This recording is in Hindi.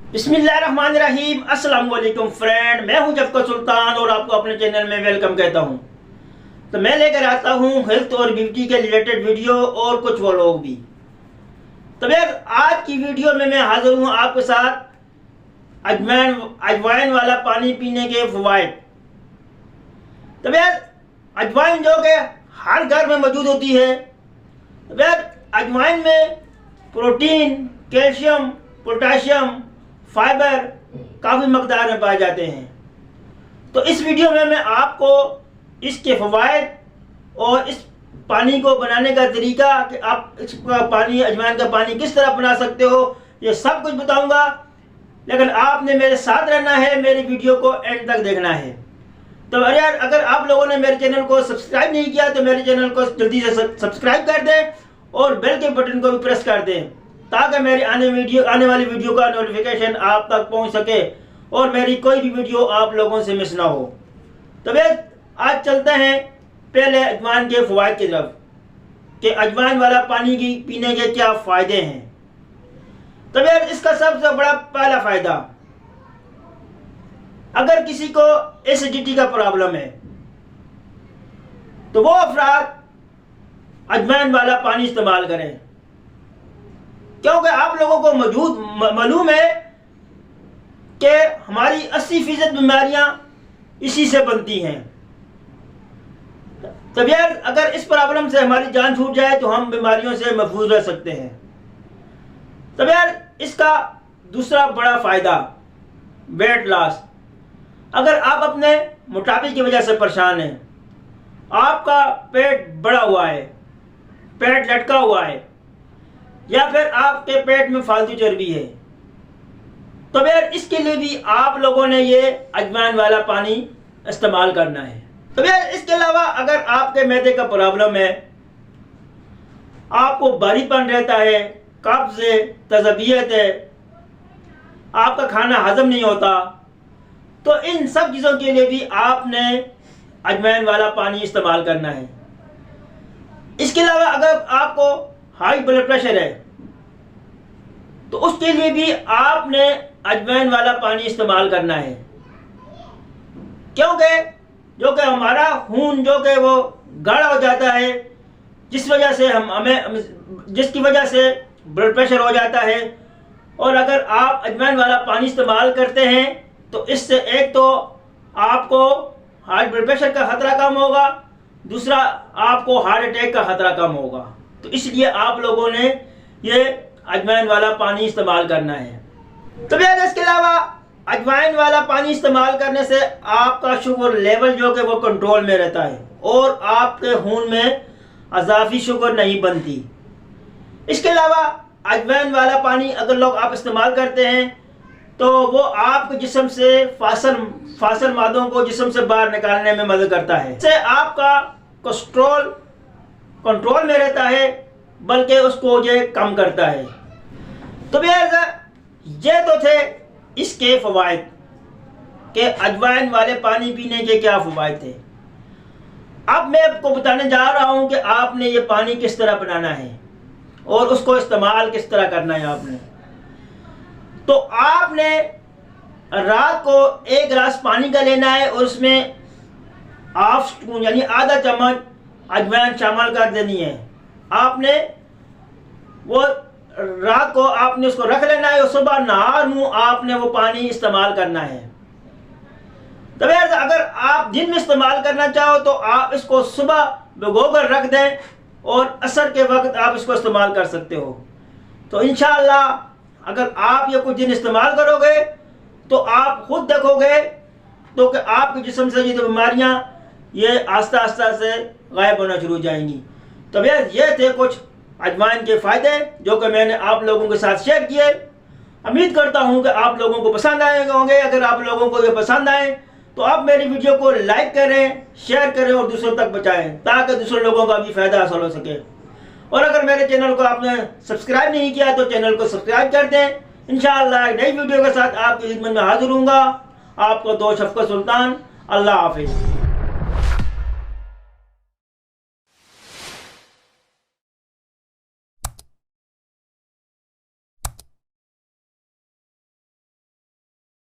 बिस्मिल्लाहिर्रहमानिर्रहीम। अस्सलाम वालेकुम फ्रेंड, मैं हूं जफका सुल्तान और आपको अपने चैनल में वेलकम कहता हूं। तो मैं लेकर आता हूं हेल्थ और ब्यूटी के रिलेटेड वीडियो और कुछ व्लॉग भी। तो यार आज की वीडियो में मैं हाजिर हूं आपके साथ अजवाइन वाला पानी पीने के फवाइद। तो यार अजवाइन जो कि हर घर में मौजूद होती है। तो यार अजवाइन में प्रोटीन, कैल्शियम, पोटाशियम, फाइबर काफ़ी मकदार में पाए जाते हैं। तो इस वीडियो में मैं आपको इसके फ़वाइद और इस पानी को बनाने का तरीका कि आप इसका पानी, अजवाइन का पानी किस तरह बना सकते हो, ये सब कुछ बताऊंगा। लेकिन आपने मेरे साथ रहना है, मेरी वीडियो को एंड तक देखना है। तो यार अगर आप लोगों ने मेरे चैनल को सब्सक्राइब नहीं किया तो मेरे चैनल को जल्दी से सब्सक्राइब कर दें और बेल के बटन को भी प्रेस कर दें ताकि मेरी आने वाली वीडियो का नोटिफिकेशन आप तक पहुंच सके और मेरी कोई भी वीडियो आप लोगों से मिस ना हो। तो वे आज चलते हैं पहले अजवाइन के फ़वाइद की तरफ कि अजवाइन वाला पानी की पीने के क्या फ़ायदे हैं। तो यार इसका सबसे बड़ा पहला फ़ायदा, अगर किसी को एसिडिटी का प्रॉब्लम है तो वो अफराद अजवाइन वाला पानी इस्तेमाल करें, क्योंकि आप लोगों को मालूम है कि हमारी 80% बीमारियां इसी से बनती हैं। तो यार अगर इस प्रॉब्लम से हमारी जान छूट जाए तो हम बीमारियों से महफूज रह सकते हैं। तो यार इसका दूसरा बड़ा फ़ायदा, वेट लॉस। अगर आप अपने मोटापे की वजह से परेशान हैं, आपका पेट बड़ा हुआ है, पेट लटका हुआ है, या फिर आपके पेट में फालतू चर्बी है, तो यार इसके लिए भी आप लोगों ने ये अजवाइन वाला पानी इस्तेमाल करना है। तो यार इसके अलावा अगर आपके मैदे का प्रॉब्लम है, आपको भारीपन रहता है, कब्ज़ है, तज़बियत है, आपका खाना हजम नहीं होता, तो इन सब चीज़ों के लिए भी आपने अजवाइन वाला पानी इस्तेमाल करना है। इसके अलावा अगर आपको हाई ब्लड प्रेशर है तो उसके लिए भी आपने अजवाइन वाला पानी इस्तेमाल करना है, क्योंकि जो कि हमारा खून जो कि वो गाढ़ा हो जाता है, जिसकी वजह से ब्लड प्रेशर हो जाता है। और अगर आप अजवाइन वाला पानी इस्तेमाल करते हैं तो इससे एक तो आपको हाई ब्लड प्रेशर का खतरा कम होगा, दूसरा आपको हार्ट अटैक का खतरा कम होगा। तो इसलिए आप लोगों ने ये अजवाइन वाला पानी इस्तेमाल करना है। तो यार इसके अलावा अजवाइन वाला पानी इस्तेमाल करने से आपका शुगर लेवल जो कि वो कंट्रोल में रहता है और आपके खून में अज़ाफ़ी शुगर नहीं बनती। इसके अलावा अजवाइन वाला पानी अगर लोग आप इस्तेमाल करते हैं तो वो आपके जिस्म से फासल मादों को जिस्म से बाहर निकालने में मदद करता है। इससे आपका कोलेस्ट्रॉल कंट्रोल में रहता है, बल्कि उसको ये कम करता है। तो ये तो थे इसके फ़वाइद कि अजवाइन वाले पानी पीने के क्या फ़वाइद थे। अब मैं आपको बताने जा रहा हूँ कि आपने ये पानी किस तरह बनाना है और उसको इस्तेमाल किस तरह करना है आपने। तो आपने रात को 1 गिलास पानी का लेना है और उसमें हाफ स्पून यानी आधा चम्मच अजवाइन शामिल कर देनी है। आपने वो रात को आपने उसको रख लेना है और सुबह नहा मुँह आपने वो पानी इस्तेमाल करना है। तब अगर आप दिन में इस्तेमाल करना चाहो तो आप इसको सुबह भिगो कर रख दें और असर के वक्त आप इसको इस्तेमाल कर सकते हो। तो इंशाअल्लाह अगर आप ये कुछ दिन इस्तेमाल करोगे तो आप खुद देखोगे तो कि आपके जिस्म से ये जो बीमारियाँ ये आस्ता आस्ता से गायब होना शुरू हो जाएंगी। तो भैया ये थे कुछ अजवाइन के फ़ायदे जो कि मैंने आप लोगों के साथ शेयर किए। उम्मीद करता हूँ कि आप लोगों को पसंद आए होंगे। अगर आप लोगों को ये पसंद आए तो आप मेरी वीडियो को लाइक करें, शेयर करें और दूसरों तक पहुँचाएँ ताकि दूसरे लोगों का भी फ़ायदा हासिल हो सके। और अगर मेरे चैनल को आपने सब्सक्राइब नहीं किया तो चैनल को सब्सक्राइब कर दें। इंशाअल्लाह एक नई वीडियो के साथ आपकी खिदमत में हाजिर हूँगा। आपको दोस्त जफका सुल्तान। अल्लाह हाफिज़।